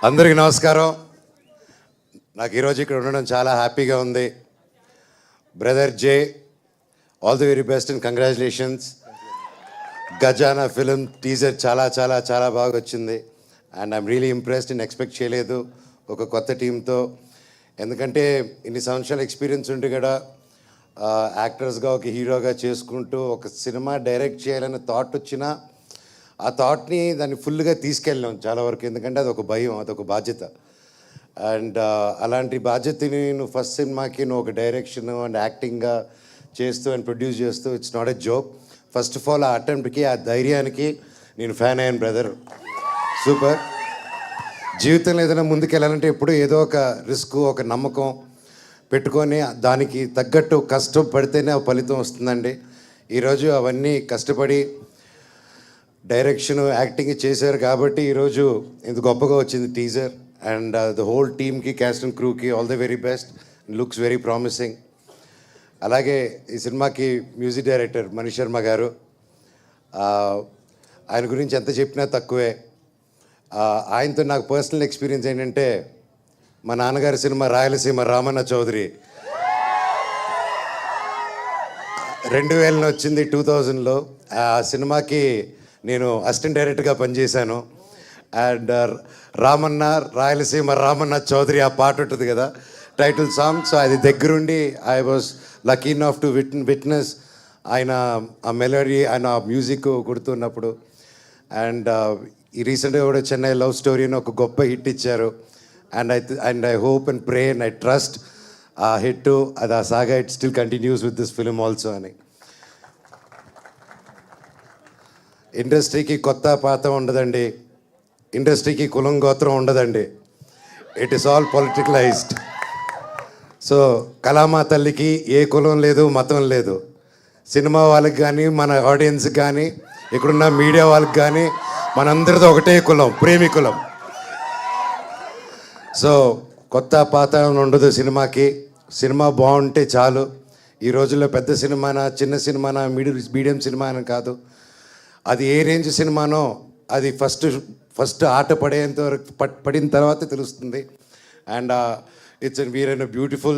అందరికీ నమస్కారం. నాకు ఈరోజు ఇక్కడ ఉండడం చాలా హ్యాపీగా ఉంది. Brother Jay, all the very best and congratulations. Gajana film teaser చాలా చాలా చాలా బాగా వచ్చింది అండ్ ఐఎమ్ రియలీ ఇంప్రెస్డ్. నేను ఎక్స్పెక్ట్ చేయలేదు ఒక కొత్త టీంతో, ఎందుకంటే ఇన్ని సంవత్సరాల ఎక్స్పీరియన్స్ ఉండి కూడా యాక్టర్స్గా ఒక హీరోగా చేసుకుంటూ ఒక సినిమా డైరెక్ట్ చేయాలనే థాట్ వచ్చినా ఆ థాట్ని దాన్ని ఫుల్గా తీసుకెళ్ళాం చాలా వరకు, ఎందుకంటే అదొక భయం, అదొక బాధ్యత. అండ్ అలాంటి బాధ్యతని నువ్వు ఫస్ట్ సినిమాకి నువ్వు ఒక డైరెక్షన్ అండ్ యాక్టింగ్గా చేస్తూ అండ్ ప్రొడ్యూస్ చేస్తూ it's not a joke. First of all ఆ అటెంప్ట్కి, ఆ ధైర్యానికి నేను ఫ్యాన్ అయ్యాను బ్రదర్. సూపర్. జీవితంలో ఏదైనా ముందుకెళ్ళాలంటే ఎప్పుడు ఏదో ఒక రిస్క్, ఒక నమ్మకం పెట్టుకొని దానికి తగ్గట్టు కష్టపడితేనే ఆ ఫలితం వస్తుందండి. ఈరోజు అవన్నీ కష్టపడి డైరెక్షన్, యాక్టింగ్ చేశారు కాబట్టి ఈరోజు ఇంత గొప్పగా వచ్చింది టీజర్. అండ్ ద హోల్ టీమ్కి, క్యాస్ట్ అండ్ క్రూకి all the very best. Looks very promising. అలాగే ఈ సినిమాకి మ్యూజిక్ డైరెక్టర్ మణి శర్మ గారు, ఆయన గురించి ఎంత చెప్పినా తక్కువే. ఆయనతో నాకు పర్సనల్ ఎక్స్పీరియన్స్ ఏంటంటే, మా నాన్నగారి సినిమా రాయలసీమ రామన్న చౌదరి 2000 వచ్చింది, 2000లో. ఆ సినిమాకి నేను అసిస్టెంట్ డైరెక్టర్గా పనిచేశాను. అండ్ రామన్న రాయలసీమ రామన్న చౌదరి ఆ పాట ఉంటుంది కదా, టైటిల్ సాంగ్. సో అది దగ్గరుండి I was lucky enough to witness ఆయన ఆ మెలోడీ, ఆయన ఆ మ్యూజిక్ కొడుతున్నప్పుడు. అండ్ ఈ రీసెంట్గా కూడా చెన్నై లవ్ స్టోరీ అని ఒక గొప్ప హిట్ ఇచ్చారు. And I hope and pray and I trust ఆ హిట్, అది ఆ saga it still continues with this film also అని. ఇండస్ట్రీకి కొత్త పాత ఉండదండి, ఇండస్ట్రీకి కులం గోత్రం ఉండదండి. It is all politicized. So కళామా తల్లికి ఏ కులం లేదు, మతం లేదు. సినిమా వాళ్ళకి కానీ, మన ఆడియన్స్కి కానీ, ఇక్కడున్న మీడియా వాళ్ళకి కానీ మనందరితో ఒకటే కులం, ప్రేమికులం. సో కొత్త పాత ఉండదు సినిమాకి. సినిమా బాగుంటే చాలు. ఈ రోజుల్లో పెద్ద సినిమానా, చిన్న సినిమానా, మీడియం సినిమా అని కాదు, అది ఏ రేంజ్ సినిమానో అది ఫస్ట్ ఆట పడేంత వరకు పడిన తర్వాత తెలుస్తుంది. And we are in a beautiful